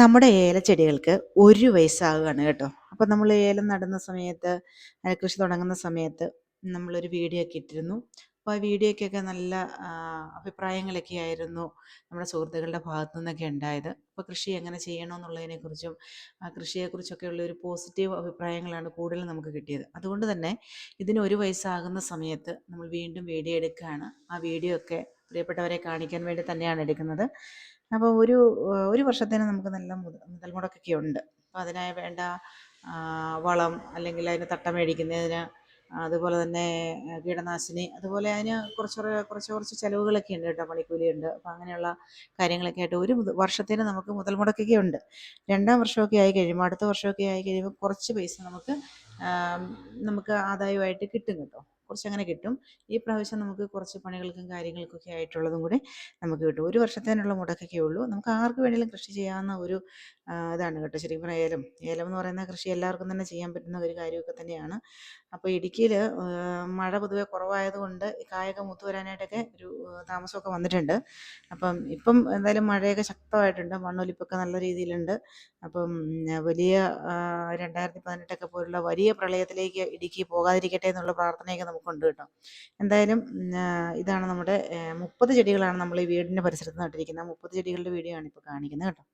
നമ്മുടെ ഏലച്ചെടികൾക്ക് 1 വയസ്സാകുകയാണ് കേട്ടോ. അപ്പോൾ നമ്മൾ ഏലം നടുന്ന സമയത്ത്, കൃഷി തുടങ്ങുന്ന സമയത്ത് നമ്മളൊരു വീഡിയോ ഒക്കെ ഇട്ടിരുന്നു. അപ്പോൾ ആ വീഡിയോയ്ക്കൊക്കെ നല്ല അഭിപ്രായങ്ങളൊക്കെ ആയിരുന്നു നമ്മുടെ സുഹൃത്തുക്കളുടെ ഭാഗത്തു നിന്നൊക്കെ ഉണ്ടായത്. അപ്പോൾ കൃഷി എങ്ങനെ ചെയ്യണമെന്നുള്ളതിനെക്കുറിച്ചും കൃഷിയെക്കുറിച്ചൊക്കെ ഉള്ള ഒരു പോസിറ്റീവ് അഭിപ്രായങ്ങളാണ് കൂടുതലും നമുക്ക് കിട്ടിയത്. അതുകൊണ്ട് തന്നെ ഇതിന് 1 വയസ്സാകുന്ന സമയത്ത് നമ്മൾ വീണ്ടും വീഡിയോ എടുക്കുകയാണ്. ആ വീഡിയോ ഒക്കെ പ്രിയപ്പെട്ടവരെ കാണിക്കാൻ വേണ്ടി തന്നെയാണ് എടുക്കുന്നത്. അപ്പോൾ ഒരു വർഷത്തേന് നമുക്ക് നല്ല മുതൽ മുടക്കൊക്കെ ഉണ്ട്. അപ്പോൾ അതിനായി വേണ്ട വളം, അല്ലെങ്കിൽ അതിന് തട്ട മേടിക്കുന്നതിന്, അതുപോലെ തന്നെ കീടനാശിനി, അതുപോലെ അതിന് കുറച്ച് ചിലവുകളൊക്കെ ഉണ്ട് കേട്ടോ, പണിക്കൂലിയുണ്ട്. അപ്പോൾ അങ്ങനെയുള്ള കാര്യങ്ങളൊക്കെ ആയിട്ട് ഒരു വർഷത്തേന് നമുക്ക് മുതൽ മുടക്കൊക്കെ ഉണ്ട്. 2-ാം വർഷമൊക്കെ ആയി കഴിയുമ്പോൾ, അടുത്ത വർഷമൊക്കെ ആയി കഴിയുമ്പോൾ കുറച്ച് പൈസ നമുക്ക് ആദായമായിട്ട് കിട്ടും കേട്ടോ, കുറച്ചങ്ങനെ കിട്ടും. ഈ പ്രാവശ്യം നമുക്ക് കുറച്ച് പണികൾക്കും കാര്യങ്ങൾക്കൊക്കെ ആയിട്ടുള്ളതും കൂടി നമുക്ക് കിട്ടും. ഒരു വർഷത്തേനുള്ള മുടക്കൊക്കെ ഉള്ളൂ. നമുക്ക് ആർക്ക് വേണമെങ്കിലും കൃഷി ചെയ്യാവുന്ന ഒരു ഇതാണ് കേട്ടോ. ശരിക്കും പറഞ്ഞാൽ ഏലം എന്ന് പറയുന്ന കൃഷി എല്ലാവർക്കും തന്നെ ചെയ്യാൻ പറ്റുന്ന ഒരു കാര്യമൊക്കെ തന്നെയാണ്. അപ്പോൾ ഇടുക്കിയിൽ മഴ പൊതുവെ കുറവായതുകൊണ്ട് കായൊക്കെ മൂത്ത് വരാനായിട്ടൊക്കെ ഒരു താമസമൊക്കെ വന്നിട്ടുണ്ട്. ഇപ്പം എന്തായാലും മഴയൊക്കെ ശക്തമായിട്ടുണ്ട്, മണ്ണൊലിപ്പൊക്കെ നല്ല രീതിയിലുണ്ട്. വലിയ 2018 പോലുള്ള വലിയ പ്രളയത്തിലേക്ക് ഇടുക്കി പോകാതിരിക്കട്ടെ എന്നുള്ള പ്രാർത്ഥനയൊക്കെ നമുക്കുണ്ട് കേട്ടോ. എന്തായാലും ഇതാണ് നമ്മുടെ 30 ചെടികളാണ് നമ്മൾ ഈ വീടിൻ്റെ പരിസരത്ത് നട്ടിരിക്കുന്നത്. 30 ചെടികളുടെ വീഡിയോ ആണ് ഇപ്പോൾ കാണിക്കുന്നത് കേട്ടോ.